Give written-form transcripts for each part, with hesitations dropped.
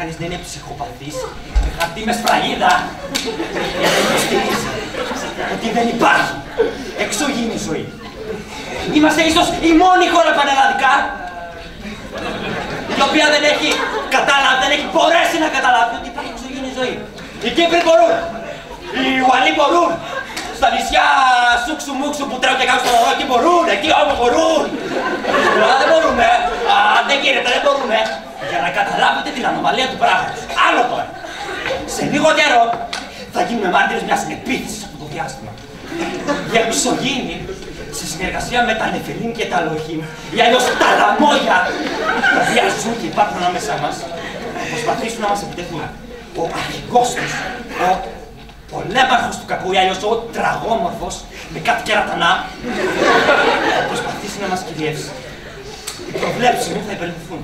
Κανείς δεν είναι ψυχοπαθής, με χαρτί με σφραγίδα, γιατί δεν στηρίζει ότι δεν υπάρχει εξωγήινη ζωή. Είμαστε ίσως η μόνη χώρα πανελλαδικά η οποία δεν έχει μπορέσει να καταλάβει ότι υπάρχει εξωγήινη ζωή. Οι Κύπροι μπορούν, οι Ουαλοί μπορούν, στα νησιά Σούξου Μούξου που τρέχουν και κάνουν στο νερό, εκεί μπορούν, εκεί όμως μπορούν. Δεν μπορούμε, δεν γίνεται, δεν μπορούμε. Για να καταλάβετε την ανομαλία του πράγματος. Άλλο τώρα. Σε λίγο καιρό θα γίνουμε μάρτυρες μιας επίθεσης από το διάστημα. Για εξωγήινη, σε συνεργασία με τα Νεφελίμ και τα Λοχίμ, ή αλλιώς τα Λαμόγια, τα οποία ζουν και υπάρχουν ανάμεσά μας, θα προσπαθήσουν να μας επιτεθούν. Ο αρχηγός τους, ο πολέμαρχος του κακού, ή αλλιώς ο τραγόμορφος, με κάτι κερατανά, θα προσπαθήσει να μας κυριεύσει. Οι προβλέψεις μου θα υπερληφθούν.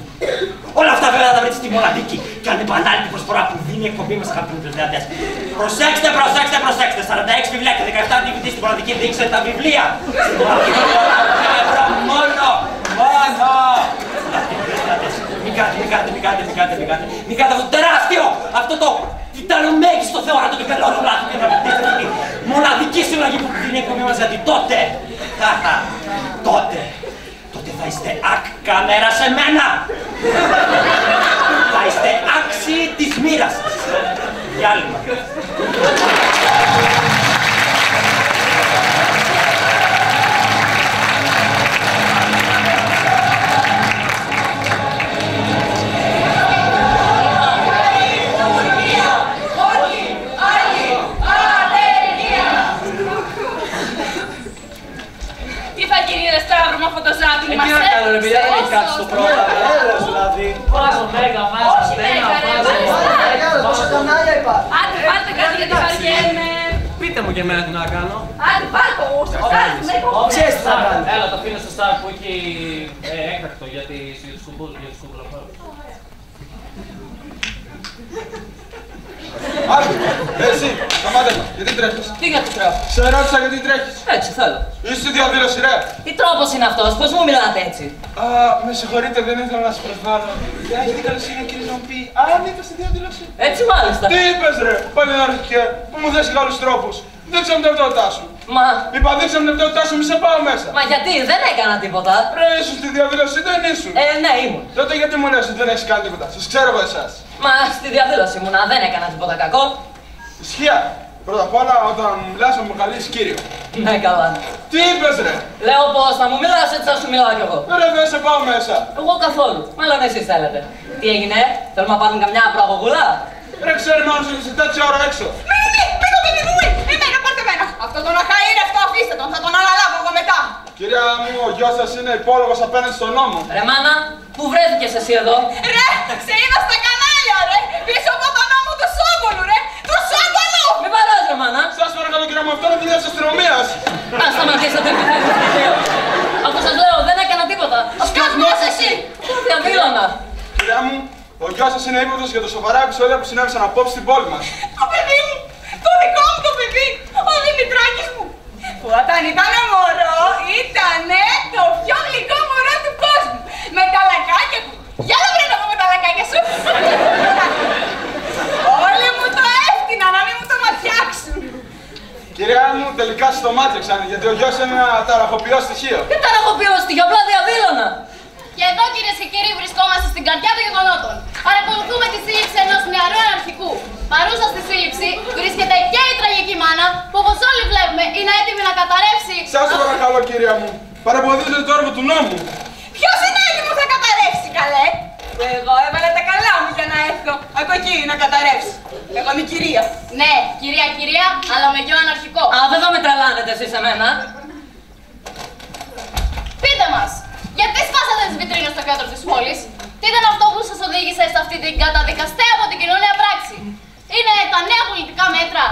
Όλα αυτά βέβαια θα τα βρείτε στη μοναδική και ανεπανάληπτη προσφορά που δίνει η εκπομπή μας, αγαπητοί τηλεθεατές. Προσέξτε, προσέξτε, προσέξτε! 46 βιβλία και 17 DVD στην μοναδική, δείξτε τα βιβλία! Στην μοναδική ευρώ μόνο! Μόνο! Μην κάνετε αυτό το τεράστιο! Αυτό το ιταλομέγιστο θεόρατο και πελώνολάτο και να πετύχετε τη μοναδική συλλογή που δίνει η εκπομπή μας, γιατί τότε θα είστε κάμερα σε μένα! Θα είστε άξιοι της μοίρας σας! Διάλειμμα! Με αυτό το ζάπι μας τι να κάνω ρε παιδιά, δεν έχει κάτι στο πρόγραμμα. Έλας δηλαδή. Βάζω μέγα, βάζω στένα, Πόσα κανάλια υπάρχουν. Άντε πάρτε κάτι γιατί βαριέμαι. Πείτε μου και εμένα τι να κάνω. Άντε πάρτε το ούσο. Ξέρεις τι θα κάνω. Έλα, το αφήνω στο Star που έχει έκτακτο για τους κουμπουλοφόρους. Άντε, εσύ, σταμάτα, γιατί τρέχεις. Τι γιατί τρέχω. Σε ρώτησα γιατί τρέχεις. Έτσι θέλω. Είσαι στη διαδήλωση, ρε. Τι τρόπος είναι αυτός, πώς μου μιλάτε έτσι. Με συγχωρείτε, δεν ήθελα να σας προσβάλλω. Δεν έχει την καλοσύνη κύριε να μου πει αν είπε στη διαδήλωση. Έτσι μάλιστα. Τι είπες, ρε, πάλι να αρχικέ, που μου δες άλλους τρόπους. Δείξε μου την ταυτότητά σου. Μα. Είπα, δείξε μου την ταυτότητά σου, μη σε πάω μέσα. Μα γιατί, δεν έκανα τίποτα. Ρε, ήσουν στη διαδήλωση, δεν ήσουν. Ναι, ήμουν. Τότε γιατί μου λες ότι δεν έχεις κάνει τίποτα. Σας ξέρω εγώ εσάς. Μα στη διαδήλωση ήμουνα, δεν έκανα τίποτα κακό. Ισχύα. Πρώτα απ' όλα, όταν μιλάς να μου καλείς κύριο. Ναι, καλά. Τι είπες, ρε. Λέω πως θα μου μιλάς, έτσι θα σου μιλάω κι εγώ. Ρε, δεν σε πάω μέσα. Εγώ καθόλου. Μάλλον εσείς θέλετε. Τι έγινε, θέλουμε να πάρουμε καμιά προαγωγούλα. Ρε, ξέρει μόνος ότι είσαι τέτοια ώρα έξω. Μην το παιδί μου, εμένα, πάρτε εμένα. Αυτό τον αχαήρευτο αφήστε τον, θα τον αναλάβω εγώ μετά. Κυρία μου, ο γιος σας είναι υπόλογος απέναντι στον νόμο. Ρε μάνα, πού βρέθηκες εσύ εδώ. Ρε, σε είδα στα κανάλια, ρε. Πίσω από τον νόμο του Σόκολου, ρε. Του Σόκολου. Μη παράς, ρε μάνα. Σας παρακαλώ, κυρία μου, αυτό είναι δουλειά της αστυνομίας. Να σταματήσετε, αφού σας λέω, δεν έκανα τίποτα. Σκασμός εσύ. Διαδήλωνα. Κυρία μου, ο γιος σας είναι ύποπτος για τα σοβαρά επεισόδια που συνέβησαν απόψε στην πόλη μας. Το παιδί μου, το δικό μου το παιδί, ο Δημητράκης μου. Που όταν ήταν μωρό, ήτανε το πιο γλυκό μωρό του κόσμου. Με τα λακάκια του. Για να βρει να πω με τα λακάκια σου. Όλοι μου το έφτιανα να μην μου το ματιάξουν. Κυρία μου, τελικά σας το μάτιαξαν, γιατί ο γιος είναι ένα ταραχοποιό στοιχείο. Τι ταραχοποιώ στοιχείο, απλά διαδήλωνα. Και εδώ, κυρίες και κύριοι, βρισκόμαστε στην καρδιά των γεγονότων. Παρακολουθούμε τη σύλληψη ενός νεαρού αναρχικού. Παρούσα στη σύλληψη βρίσκεται και η τραγική μάνα, που όπως όλοι βλέπουμε είναι έτοιμη να καταρρεύσει. Σας παρακαλώ, κυρία μου, παρεμποδίζετε το έργο του νόμου. Ποιος είναι έτοιμος να καταρρεύσει, καλέ. Εγώ έβαλα τα καλά μου για να έρθω από εκεί να καταρρεύσει. Εγώ είμαι κυρία. Ναι, κυρία, αλλά με γιο αναρχικό. Α, δεν θα με τρελάνετε εσείς εμένα. Πείτε μας, γιατί σπάσατε τις βιτρίνες στο κέντρο της πόλης. Τι ήταν αυτό που σας οδήγησε σε αυτή την καταδικαστέα από την κοινωνία πράξη. Είναι τα νέα πολιτικά μέτρα,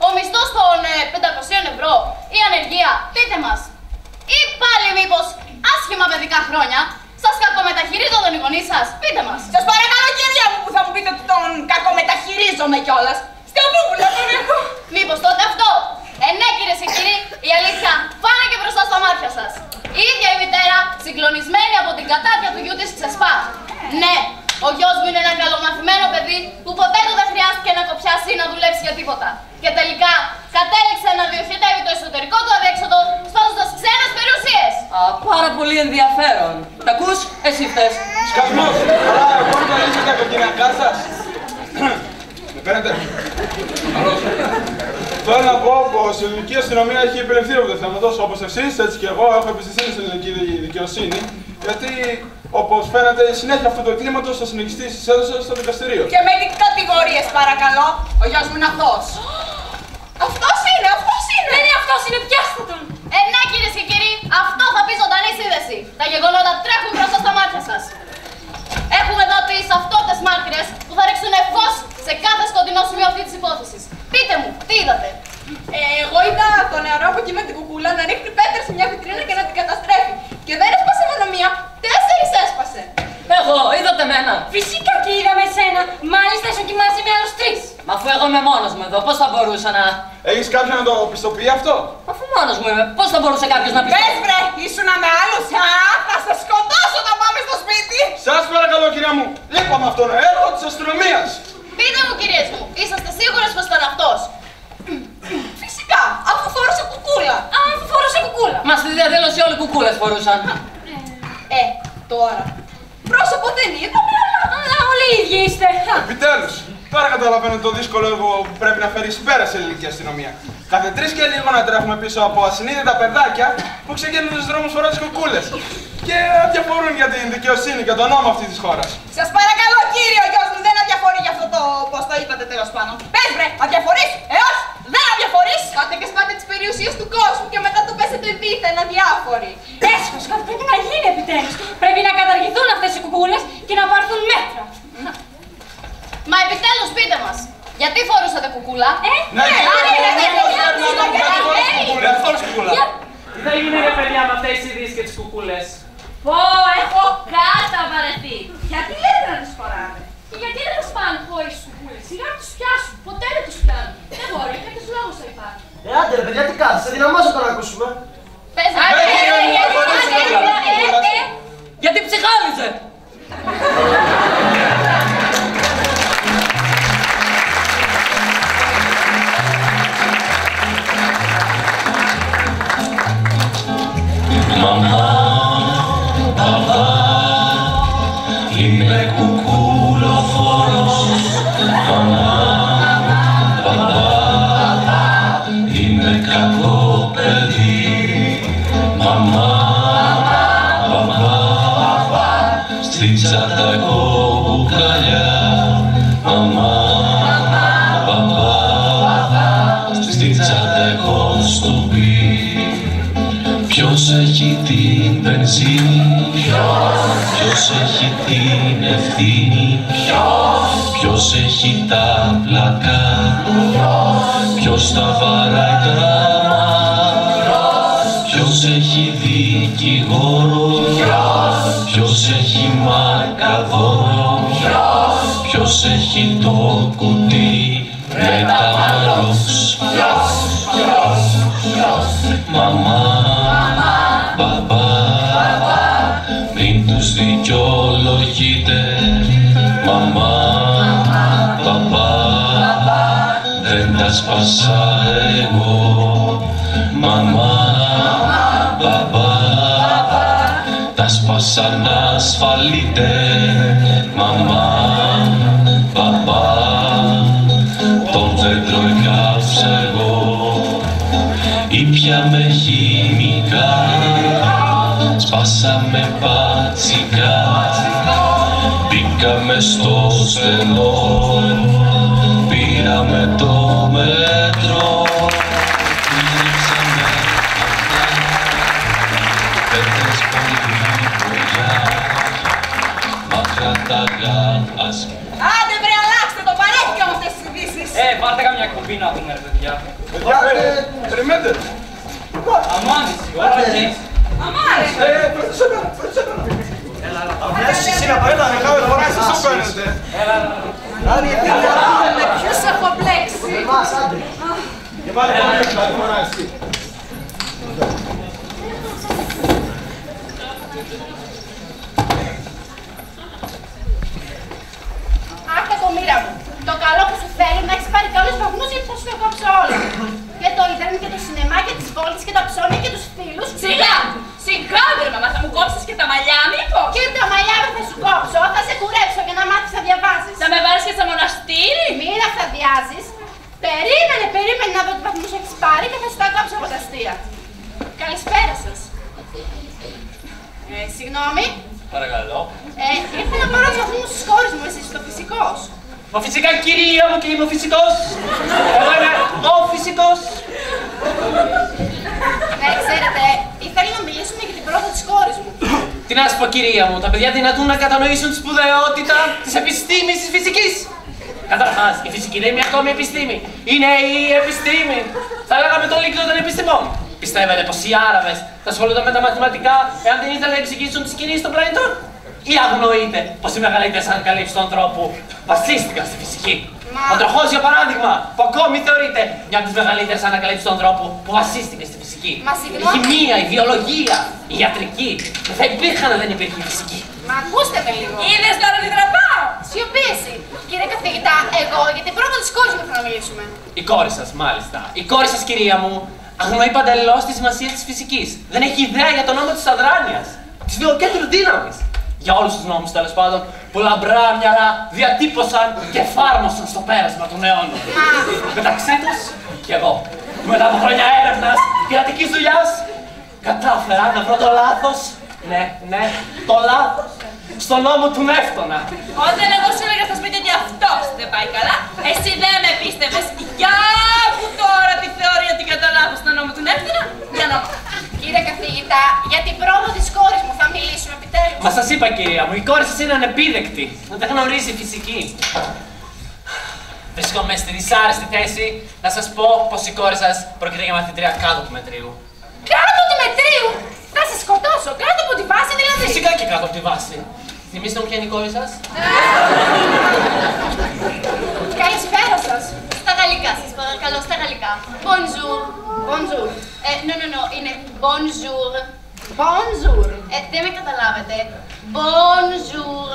ο μισθός των 500 ευρώ, η ανεργία. Πείτε μας. Ή πάλι μήπως άσχημα παιδικά χρόνια σας κακομεταχειρίζονταν οι γονείς σας. Πείτε μας. Σας παρακαλώ, κυρία μου, που θα μου πείτε ότι τον κακομεταχειρίζομαι κιόλας. Στεοπούλα, τον έχω. Μήπως τότε αυτό. Ναι, κυρίες και κύριοι, η αλήθεια φάνηκε μπροστά στα μάτια σας. Η ίδια η μητέρα, συγκλονισμένη από την κατάδια του γιού της, ξεσπά. Ναι, ο γιος μου είναι ένα καλομαθημένο παιδί αυτή να δουλέψει για τίποτα. Και τελικά κατέληξε να διοχετεύει το εσωτερικό του αδιέξοδο, σπάζοντας ξένες περιουσίες. Πάρα πολύ ενδιαφέρον. Τα ακούς, εσύ φταίς. Σκασμός! Αλλά εγώ να λύσω τα κοκκινακά σας. Με παίρνετε. Καλώς. Θέλω να πω πως η ελληνική αστυνομία έχει επιλεχθεί από το θέμα τόσο όπως εσείς, έτσι και εγώ έχω εμπιστοσύνη στην ελληνική δικαιοσύνη. Γιατί, όπως φαίνεται, η συνέχεια αυτού του εγκλήματος θα συνεχιστεί στις αίθουσες στο δικαστηρίο. Και με τι κατηγορίες, παρακαλώ. Ο γιος μου είναι αυτός. Αυτός είναι, αυτός είναι. Δεν είναι αυτός, είναι πιάστε τον. Ναι, κυρίες και κύριοι, αυτό θα πει ζωντανή σύνδεση. Τα γεγονότα τρέχουν μπροστά στα μάτια σας. Έχουμε εδώ τις αυτόπτες μάρτυρες που θα ρίξουν φως σε κάθε σκοτεινό σημείο αυτή της υπόθεσης. Πείτε μου, τι είδατε? Εγώ είδα το νεαρό από εκεί με την κουκούλα να ρίχνει πέτρα σε μια βιτρίνα και να την καταστρέφει. Και δεν έσπασε μόνο μία, 4 έσπασε. Εγώ, είδατε εμένα. Φυσικά και είδαμε εσένα. Μάλιστα ήσουν και μαζί με άλλους 3. Μα αφού εγώ είμαι μόνος μου εδώ, πώς θα μπορούσα να... Έχεις κάποιον να το πιστοποιεί αυτό? Αφού μόνος μου είμαι, πώς θα μπορούσε κάποιος να πει... Πες βρε, ήσουν με άλλους. Θα σε σκοτώσω όταν πάμε στο σπίτι. Σας παρακαλώ κυρία μου, λείπαμε αυτόν τον έργο της αστυνομίας. Πείτε μου, κυρίες μου, είσαστε σίγουρες πως ήταν αυτός? Φυσικά, αφού φορούσε κουκούλα. Αφού φορούσε κουκούλα. Μα στη διαδήλωση όλοι κουκούλες φορούσαν. Τώρα. Πρόσωπο δεν είδαμε, αλλά όλοι οι ίδιοι είστε. Επιτέλους, τώρα καταλαβαίνω το δύσκολο έργο που πρέπει να φέρει πέρα σε ελληνική αστυνομία. Κάθε 3 και λίγο να τρέχουμε πίσω από ασυνείδητα παιδάκια που ξεκινούν τους δρόμους φορώντας κουκούλες. Και αδιαφορούν για την δικαιοσύνη και τον νόμο αυτής της χώρας. Σας παρακαλώ, κύριε, ο γιος μου δεν αδιαφορεί για αυτό το πώς το είπατε τέλος πάντων. Πες βρε, αδιαφορείς, δεν αδιαφορείς. Πάτε και σπάτε τις περιουσίες του κόσμου και μετά το πέσετε δίθεν αδιάφοροι. Έσχος, κάτι πρέπει να γίνει επιτέλους. Πρέπει να καταργηθούν αυτές οι κουκούλες και να πάρθουν μέτρα. Μα επιτέλους πείτε μας, γιατί φορούσατε κουκούλα? Τι θα γίνει ρε παιδιά με αυτές τις ειδήσεις και τις κουκούλες? Πω, έχω καταβαρεθεί. Γιατί λέτε να τις φοράμε? Και γιατί δεν τις πάνε χωρίς τις κουκούλες? Σιγά να τους πιάσουν, ποτέ δεν τους πιάνουν. Δεν μπορεί, κάποιος λόγος θα υπάρχει. Άντε ρε παιδιά, τι κάθεσαι, δυναμάζω το να ακούσουμε. Πες, Γιατί ψυχάλιζε. Μαμά, παπά, είμαι κουκουλοφόρος. Μαμά, παπά, είμαι κακό παιδί. Μαμά, παπά, στην τσάντα έχω μπουκάλια. Μαμά, παπά, στην τσάντα έχω στουπί. Ποιος έχει την βενζίνη, ποιος έχει την ευθύνη, ποιος έχει τα πλακά, ποιος τα βαράει τα μάτια, ποιος έχει δικηγόρο, ποιος έχει μαρκαδόρο, ποιος έχει το κουτί με τα μαρόξ. Μαμά, παπά, μην τους δικαιολογείτε. Μαμά, παπά, δεν τα σπάσα εγώ. Μαμά, παπά, τα σπάσα να ασφαλείτε. Μαμά, παπά, τον δέντρο εκάψα εγώ. Ήπιαμε χημικά, σπάσαμε πατσικά, μπήκαμε στο στενό, πήραμε το μέτρο, ρίξαμε πέτρες πολύ βοριά, μάτια τα γάλας. Άντε βρε, αλλάξτε το, παρέθηκα με αυτές τις ειδήσεις. Πάρτε καμιά κουμπί να δούμε ρε παιδιά. Παιδιά, περιμένετε. Αμάνης, όλα αρχής. Αμάρε. Βγάζεις εσύ να πάει να δεχάμε φορά, εσύ σου παίρνετε. Με ποιους έχω μπλέξει. Εμάς, άντε. Και πάλι άλλη φορά εσύ. Αχ, κακομοίρα μου. Το καλό που σου φέρει να έχεις πάρει καλούς τους βαθμούς γιατί θα σου τα κόψω όλα. Και το ίντερνετ και το σινεμά και τις βόλτες και τα ψώνια και τους φίλους. Σιγά! Σιγά, βρε μαμά, θα μου κόψεις και τα μαλλιά, μήπως? Και τα μαλλιά δεν θα σου κόψω, θα σε κουρέψω για να μάθεις να διαβάζεις. Θα με βάλεις και σε μοναστήρι? Μην αυθαδιάζεις. Περίμενε να δω τι βαθμούς έχεις πάρει και θα σου τα κόψω από τα αστεία. Καλησπέρα σας. Συγγνώμη. Παρακαλώ. Ήρθα να πάρω τους βαθμούς της κόρης μου, εσύ είσαι το φυσικός. Μα φυσικά κυρία μου και είμαι ο φυσικός. Εγώ είμαι ο φυσικός. Ναι, ξέρετε, ήθελα να μιλήσουμε για την πρόοδο της κόρης μου. Τι να σου πω κυρία μου, τα παιδιά δυνατούν να κατανοήσουν τη σπουδαιότητα της επιστήμης της φυσικής. Καταρχάς, η φυσική δεν είναι μια ακόμη επιστήμη. Είναι η επιστήμη. Θα λέγαμε το λύκειο των επιστημών. Πιστεύετε πως οι Άραβες θα ασχολούνταν με τα μαθηματικά εάν δεν ήθελαν να εξηγήσουν τις κινήσεις των πλανητών? Ή αγνοείτε πως οι μεγαλύτερες ανακαλύψεις του ανθρώπου βασίστηκαν στη φυσική? Ο τροχός, για παράδειγμα, που ακόμη θεωρείται μια από τις μεγαλύτερες ανακαλύψεις του ανθρώπου που βασίστηκε στη φυσική. Η χημεία, η βιολογία, η ιατρική. Δεν θα υπήρχαν αν δεν υπήρχε η φυσική. Μα ακούστε με λίγο. Είδες τώρα τι τραβάω? Σιωπή εσύ. Κύριε καθηγητά, εγώ για την πρόοδο της κόρης μου θέλω να μιλήσουμε. Η κόρη σας, μάλιστα. Η κόρη σας, κυρία μου, αγνοεί παντελώς τη σημασία της φυσικής. Δεν έχει ιδέα για τον νόμο της αδράνειας, της βιοκέντρου δύναμης. Για όλους τους νόμους, τέλος πάντων, που λαμπρά μυαλά διατύπωσαν και εφάρμοσαν στο πέρασμα των αιώνων. Μεταξύ τους και εγώ, μετά από χρόνια έρευνας και ιατρικής δουλειάς, κατάφερα να βρω το λάθος, ναι, το λάθος, στον νόμο του Νεύτωνα. Όταν εγώ σου έλεγα στα σπίτια ότι αυτός δεν πάει καλά, εσύ δεν με πίστευες. Για άκου τώρα τη θεωρία ότι κατά λάθος στον νόμο του Νεύτωνα, για να... Κύριε καθηγητά, για την πρόοδο της κόρης μου θα μιλήσουμε επιτέλους. Μα σας είπα, κυρία μου, η κόρη σας είναι ανεπίδεκτη. Δεν γνωρίζει φυσική. Βρίσκομαι στη δυσάρεστη θέση να σας πω πως η κόρη σας πρόκειται για μαθητρία κάτω του μετρίου. Κάτω του μετρίου! Θα σε σκοτώσω, κάτω από τη βάση δηλαδή. Φυσικά και κάτω από τη βάση. Θυμήστε μου ποια είναι η κόρη σας? Καλησπέρα σας. Στα γαλλικά σας παρακαλώ, στα γαλλικά. Bonjour. Bonjour. No, είναι bonjour. Bonjour. Δεν με καταλάβετε. Bonjour.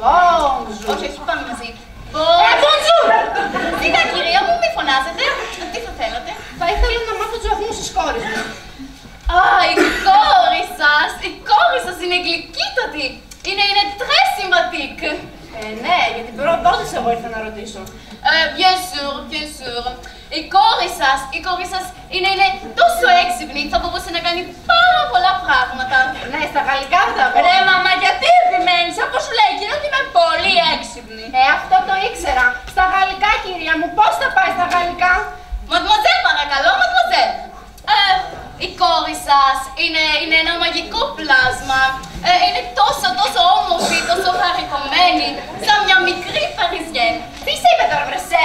Bonjour. Όχι, πάμε μαζί. Bonjour. Σιγά κυρία μου, μη φωνάζετε. Τι θα θέλατε? Θα ήθελα να μάθω τους βαθμούς της κόρης μου. Α, η κόρη σας είναι γλυκύτατη. Είναι très sympathique. Ναι, για την πρώτη εγώ ήρθα να ρωτήσω. Bien sûr. Η κόρη σας είναι τόσο έξυπνη, θα μπορούσε να κάνει πάρα πολλά πράγματα. Ναι, στα γαλλικά δεν τα πω. Ρε μαμά, γιατί επιμένεις, αφού σου λέει εκείνο ότι είμαι πολύ έξυπνη. Αυτό το ήξερα. Στα γαλλικά, κυρία μου, πώς θα πάει στα γαλλικά? Mademoiselle, παρακαλώ, mademoiselle. Η κόρη σας είναι ένα μαγικό πλάσμα. Είναι τόσο όμορφη, τόσο χαριτωμένη, σαν μια μικρή Παριζιέν. Τι σε είπε τώρα, βρεσέ?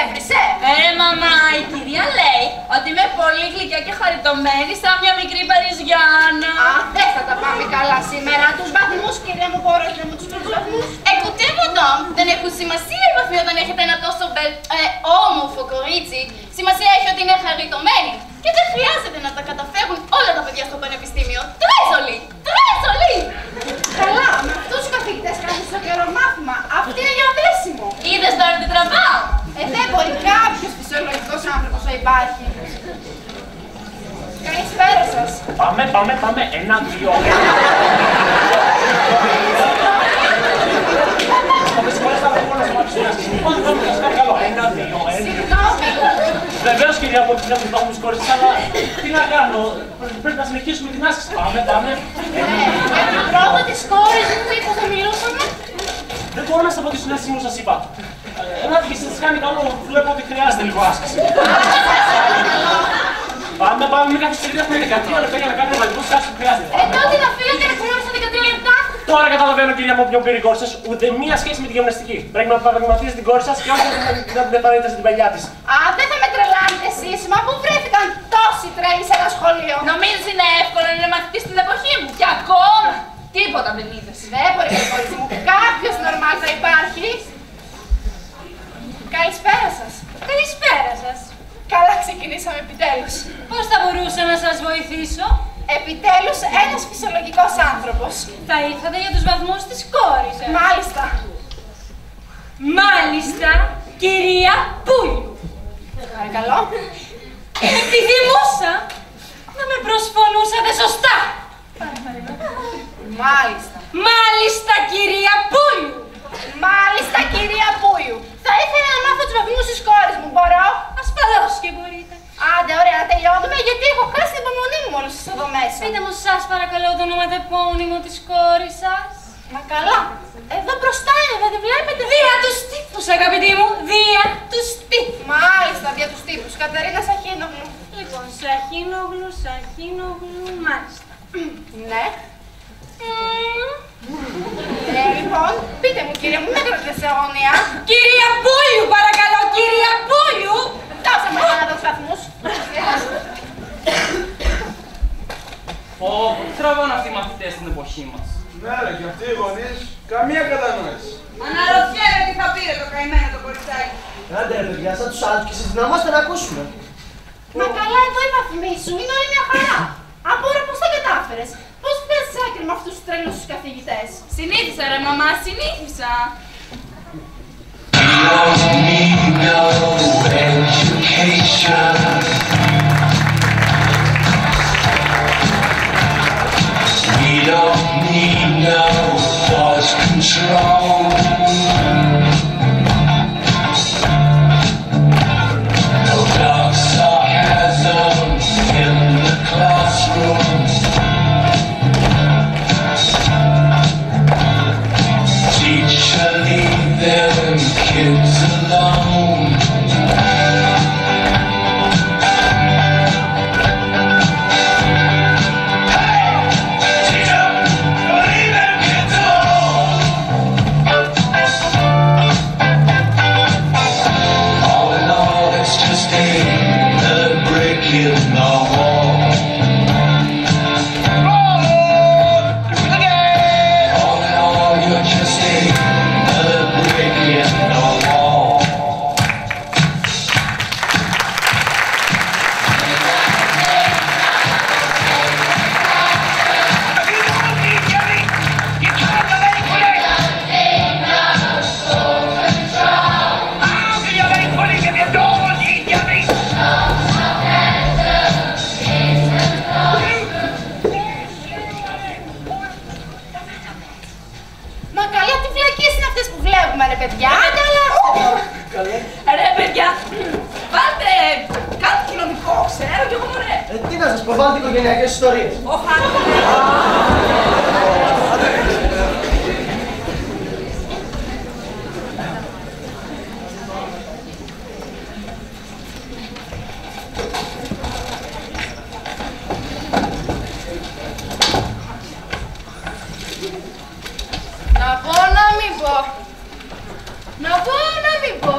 Μαμά, η κυρία λέει ότι είμαι πολύ γλυκιά και χαριτωμένη, σαν μια μικρή Παριζιάνα. Δεν θα τα πάμε καλά σήμερα. Τους βαθμούς, κυρία μου, μπορείτε να μου τους πείτε τους βαθμούς? Écoutez, madame, δεν έχουν σημασία οι βαθμοί όταν έχετε ένα τόσο όμορφο κορίτσι. Σημασία έχει ότι είναι χαριτωμένη. Και δεν χρειάζεται να τα καταφέρουν όλα τα παιδιά στο πανεπιστήμιο. Τρέζολοι! Καλά, με αυτούς τους καθηγητές κάνουν στο καιρό μάθημα. Αυτή είναι για δέσιμο. Είδες τώρα τι τραβάω? Δεν μπορεί κάποιος φυσιολογικός άνθρωπος να υπάρχει. Καλησπέρα σας. Πάμε. 1, 2. Βεβαίως, κυρία μου, ότι δεν μου σκόρες, αλλά τι να κάνω, πρέπει να συνεχίσουμε την άσκηση. Πάμε. Για την πρόοδο της κόρης μου, μήπως θα μιλούσαμε? Δεν μπορώ να σας απαντήσω ένα σημείο, σας είπα. Ένα και σας κάνει καλό, βλέπω ότι χρειάζεται λίγο άσκηση. Πάμε, μην καθυστερείτε, έχουμε 13 λεπτά για να κάνουμε βαλικούς άσκηση που χρειάζεται. Τότε να φύγετε να χρειάζεται 13 λεπτά. Τώρα καταλαβαίνω, κυρία μου, ποιο πήρε η κόρη σας, ούτε μία σχέση με τη γυμναστική. Πρέπει να παραδειγματίζετε την κόρη σας και όχι να την επανέλθετε στην παλιά της. Δεν θα με τρελάνετε εσείς, μα πού βρέθηκαν τόσοι τρέλοι σε ένα σχολείο? Νομίζεις είναι εύκολο να είναι μαθητής στην εποχή μου? Και ακόμα τίποτα δεν είδες. Δεν μπορεί, κορίτσι μου, κάποιος νορμάλ θα υπάρχει. Καλησπέρα σας. Καλησπέρα σας. Καλά ξεκινήσαμε επιτέλους. Πώς θα μπορούσα να σας βοηθήσω? Επιτέλους ένας φυσιολογικός άνθρωπος. Θα ήρθατε για τους βαθμούς της κόρης σας. Μάλιστα. Μάλιστα, κυρία Πούλου. Παρακαλώ. Επιθυμούσα να με προσφωνούσατε σωστά. Μάλιστα. Μάλιστα, κυρία Πούλου. Μάλιστα, κυρία Πούλου. Θα ήθελα να μάθω τους βαθμούς της κόρης μου, μπορώ? Ασφαλώς και μπορείτε. Άντε, ωραία, να τελειώνουμε, γιατί έχω χάσει την υπομονή μου μόλις σας εδώ μέσα. Πείτε μου σας παρακαλώ το ονοματεπώνυμο της κόρης σας. Μα καλά, εδώ μπροστά είναι, δεν τη βλέπετε? Δία τους τύπους, αγαπητοί μου, δία τους τύπους. Μάλιστα, δια τους τύπους. Κατερίνα Σαχίνογλου. Λοιπόν, Σαχίνογλου, μάλιστα. Ναι. Λοιπόν, πείτε μου κύριε μου, μην έκανατε σε αγωνία. Κυρία Πούλου, παρακαλώ, κυρία Πούλου. Φτάσαμε για να δω τους βαθμούς. Πω, τι τραβάνε αυτοί οι μαθητές στην εποχή μας. Ναι, ρε, και αυτοί οι γονείς, καμία κατανόηση. Αναρωτιέμαι τι θα πήρε το καημένο το κοριτσάκι. Άντε ρε παιδιά, σαν τους άλλους και συνδυναμώστε να ακούσουμε. Μα καλά, εδώ οι βαθμοί σου είναι όλη μια χαρά. Από ρε, πώς τα κατάφερες? Πώς βγάζεις άκρη με αυτούς τους τρελούς τους καθηγητές? Συνήθισα ρε μαμά, συνήθισα. We don't need no education. We don't need no thought control. No dark sarcasm in the classroom. Teacher, leave them kids alone. Ρε παιδιά, βάλτε κάτι κοινωνικό, ξέρω κι εγώ μωρέ. Τι να σας πω, βάλτε οικογενειακές ιστορίες. Να πω να μην πω. Να πω να μην πω.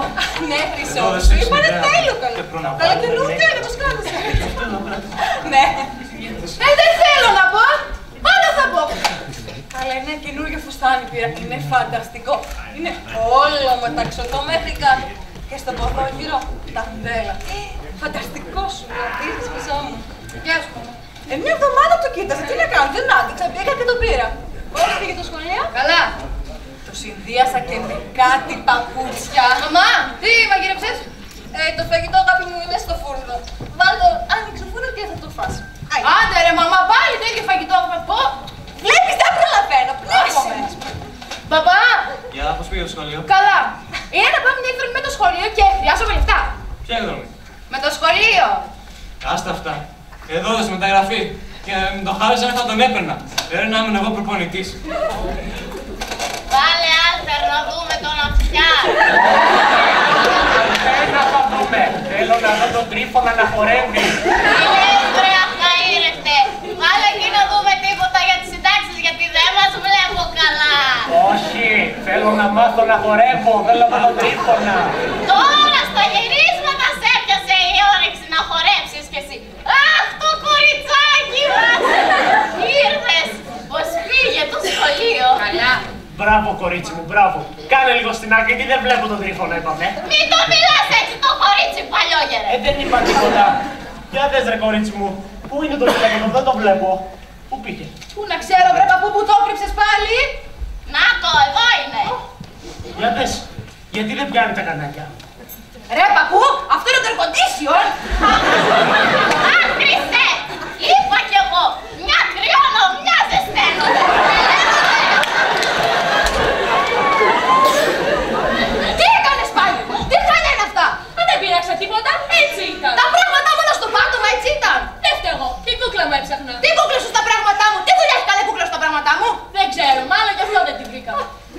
Ναι, Χρυσό, σου είπανε τέλειο καλό. Καλά καινούργια είναι, πώς κάνεις. Ναι. Δεν θέλω να πω. Όλα θα πω. Αλλά είναι καινούργιο φουστάνι πήρα. Είναι φανταστικό. Είναι όλο μεταξωτό μέχρι κάτω. Και στο ποδόγυρο τα ντέλα. Φανταστικό σου, πήρες πίσω μου. Γεια σου. Μια εβδομάδα το κοίταζα, τι να κάνω, δεν άντεξα, πήγα και το πήρα. Πώς πήγε το σχολείο? Καλά. Το συνδύασα και με κάτι παπούτσια. Μαμά, τι μαγειρέψες? Το φαγητό αγάπη μου είναι στο φούρνο. Βάλτε το, άνοιξε το φούρνο και θα το φας. Άντε ρε μαμά, πάλι το ίδιο φαγητό θα πω. Βλέπεις, δεν προλαβαίνω, πνεύομαι. Μπαμπά! Γεια, πώς πήγε το σχολείο? Καλά. Είναι να πάμε μια εκδρομή με το σχολείο και χρειάζομαι λεφτά. Ποια εκδρομή? Με το σχολείο. Άστα αυτά. Εδώ δώσε μεταγραφή. Και με το χάρισαν θα τον έπαιρνα. Πρέπει να ήμουν εγώ προπονητής. Βάλε άλτερ να δούμε τον αυτιά. Ένα θα δούμε. Θέλω να δω τον Τρίφωνα να χορεύει. Τι λες βρε αχαήρευτε. Βάλε εκεί να δούμε τίποτα για τις συντάξεις, γιατί δεν μας βλέπω καλά. Όχι, θέλω να μάθω να χορεύω. Θέλω να δω Τρίφωνα. Τώρα στα γυρίσματα σε έπιασε η όρεξη να χορέψεις κι εσύ. Αχ, το κοριτσάκι μας! Ήρθες! Πώς πήγε το σχολείο? Καλά. Μπράβο, κορίτσι μου, μπράβο. Κάνε λίγο στην άκρη, γιατί δεν βλέπω τον Τρίφωνα, είπαμε. Μην το μιλάς έτσι το κορίτσι, παλιόγερε! Δεν είπα τίποτα. Για δες ρε κορίτσι μου, πού είναι το τηλέφωνο, δεν το βλέπω. Πού πήγε? Πού να ξέρω, βρε παππού, που το έκρυψες πάλι. Να το, εδώ είναι. Για δες, γιατί δεν πιάνει τα κανάκια? Ρε παππού, αυτό είναι το condition. Α, Χριστέ! Είπα κι εγώ! Μια κρυώνω, μια ζεσταίνω! Τι έκανες πάλι! Τι χάλια είναι αυτά! Δεν πήραξα τίποτα, έτσι ήταν! Τα πράγματά μου όλα στο πάτωμα έτσι ήταν! Δεν φταίω εγώ, την κούκλα μου έψαχνα! Τι κούκλα σου στα πράγματά μου! Τι δουλειά έχει καλή κούκλα στα πράγματά μου! Δεν ξέρω, μάλλον κι αυτό δεν την βρήκα.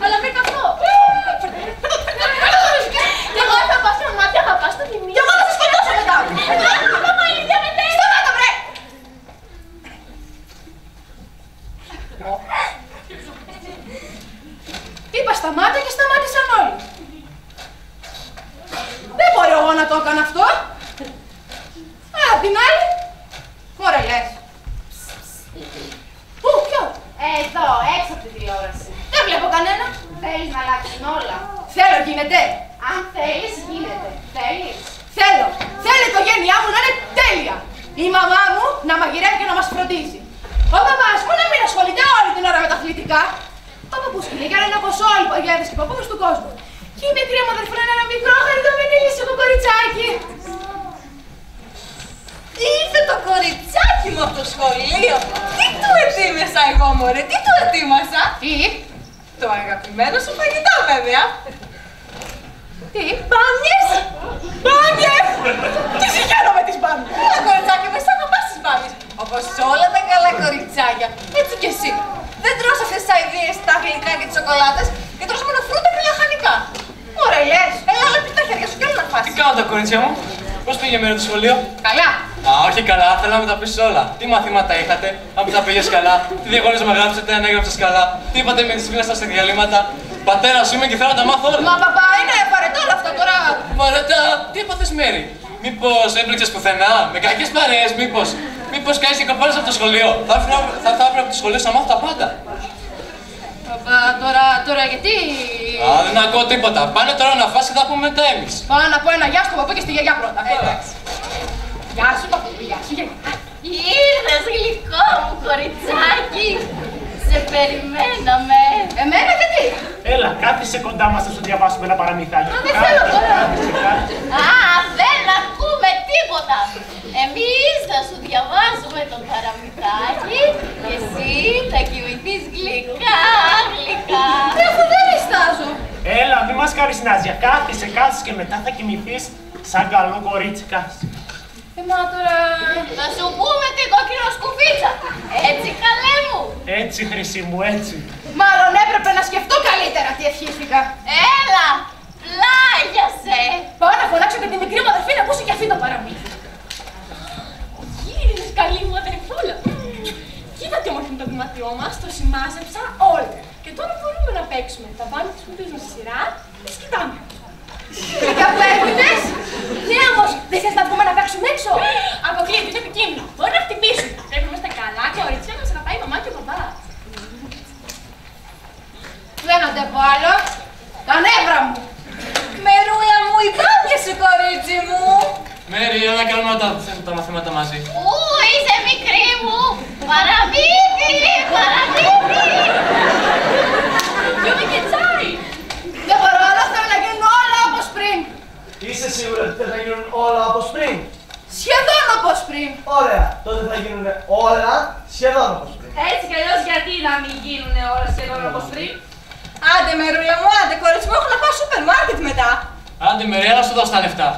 Αλλά βρήκα αυτό! Κι εγώ θα πάω στα μάτια, θα πάω στο μνημείο. Κι εγώ θα σε σκοτώσω μετά! Μάμα, ηλικία με τέλει! Σταμάτα, βρε! Είπα σταμάτα και σταμάτησαν όλοι. Δεν μπορώ εγώ να το έκανα αυτό. Απ' την άλλη, ωραία λες. Πού, ποιο? Εδώ, έξω από τη τηλεόραση. Δεν βλέπω κανένα. Θέλεις να αλλάξουν όλα. Θέλω, γίνεται. Αν θέλεις, γίνεται. Θέλεις. Θέλω. Θέλω η οικογένειά μου να είναι τέλεια. Η μαμά μου να μαγειρεύει και να μας φροντίζει. Ο παπάς μου να μην ασχολείται όλη την ώρα με τα αθλητικά. Ο παππούς μου για να είναι όπως όλοι οι παγιάδες και παππούδες του κόσμου. Και η μικρή μου αδερφή να είναι ένα μικρό χαριτωμένο κοριτσάκι. Ήρθε το κοριτσάκι μου από το σχολείο. Τι του ετοίμασα εγώ, μωρέ, τι του ετοίμασα. Τι? Το αγαπημένο σου φαγητό, βέβαια. Τι? Μπάμιες! Μπάμιες! Τι συγχαίρω με τις μπάμιες! Έλα, κοριτσάκι μου, εσύ αγαπάς τις μπάμιες. Όπως όλα τα καλά κοριτσάκια. Έτσι κι εσύ. Δεν τρως αυτές τις αηδίες, τα γλυκά και τις σοκολάτες και τρως μόνο φρούτα και λαχανικά. Ωραία λες! Έλα, αλλά πει τα χέρια σου κι άλλο να φας. Τι κάνω τα κορίτσια μου, πώς πήγε μέρα το σχολείο? Καλά! Α, όχι καλά, θέλω να μου τα πεις όλα. Τι μαθήματα είχατε, αν μου τα πήγες καλά, τι διαγωνίσμα γράψατε, αν έγραψες καλά, τι είπατε με τις φίλες σας στα διαλύματα. Πατέρα σου είμαι και θέλω να τα μάθω όλα. Μα παπά, είναι απαραίτητο όλα αυτά τώρα. Βαρετά, τι έπαθες Μέρη? Μήπως έπληξες πουθενά, με κακές παρέες, μήπως κάνεις και κοπέλες από το σχολείο. Θα έρθω από το σχολείο να μάθω τα πάντα. Παπά, τώρα γιατί... Α, δεν ακούω τίποτα. Πάνε τώρα να φας και θα πούμε μετά εμείς. Πάω να πω ένα γεια στον παππού και στη γιαγιά πρώτα. Εντάξει. Γεια σου παππού, γεια σου γιαγιά. Ήρθες γλυκό μου κοριτσάκι. Σε περιμέναμε. Εμένα γιατί? Έλα, κάθισε κοντά μας να σου διαβάσουμε ένα παραμυθάκι. Δεν θέλω τώρα. Α, δεν ακούμε τίποτα. Εμείς θα σου διαβάζουμε το παραμυθάκι και εσύ θα κοιμηθείς γλυκά, γλυκά. Αφού δεν διστάζω. Έλα, μη μας κάνεις ναζιά. Κάθισε και μετά θα κοιμηθείς σαν καλό κορίτσικας. Μα τώρα... Θα σου πούμε την κόκκινο σκουφίτσα. Έτσι, καλέ μου. Έτσι, χρυσή μου, έτσι. Μάλλον έπρεπε να σκεφτώ καλύτερα τι ευχήθηκα. Έλα, πλάγιασε. Πάω να φωνάξω και τη μικρή μου αδερφή να ακούσει και αυτή το παραμύθι. Γύρισες καλή μου αδερφούλα. Κοίτα τι όμορφο είναι το δωμάτιό μας, το σημάζεψα όλο. Και τώρα μπορούμε να παίξουμε. Θα βάλουμε τις κουμπίες μας στη σειρά και τις κοιτάμε. Και αφού έρχοντες, ναι όμως, δεν θες να βγούμε να παίξουμε έξω. Αποκλείεται, είναι επικίνδυνο. Μπορεί να χτυπήσουν. Πρέπει να είμαστε καλά και κορίτσια να μας αγαπάει η μαμά και ο παπάς. Δεν αντέχω άλλο. Τα νεύρα μου. Μερούλα μου, οι μπάμιες σου, κορίτσι μου. Μέρη, έλα να κάνουμε τα μαθήματα μαζί. Ού, είσαι μικρή μου. Παραμύθι, παραμύθι. Πιούμε και τσάι. Δεν μπορώ άλλο, θέλω να γίνουν όλα όπως πριν. Είσαι σίγουρη ότι θα γίνουν όλα όπως πριν? Σχεδόν όπως πριν. Ωραία, τότε θα γίνουν όλα σχεδόν όπως πριν. Έτσι κι αλλιώς γιατί να μην γίνουν όλα σχεδόν όπως πριν. Άντε, Μερούλα μου, άντε, κορίτσι μου, έχω να πάω σούπερ μάρκετ μετά. Άντε Μέρη, έλα σου δώσω τα λεφτά.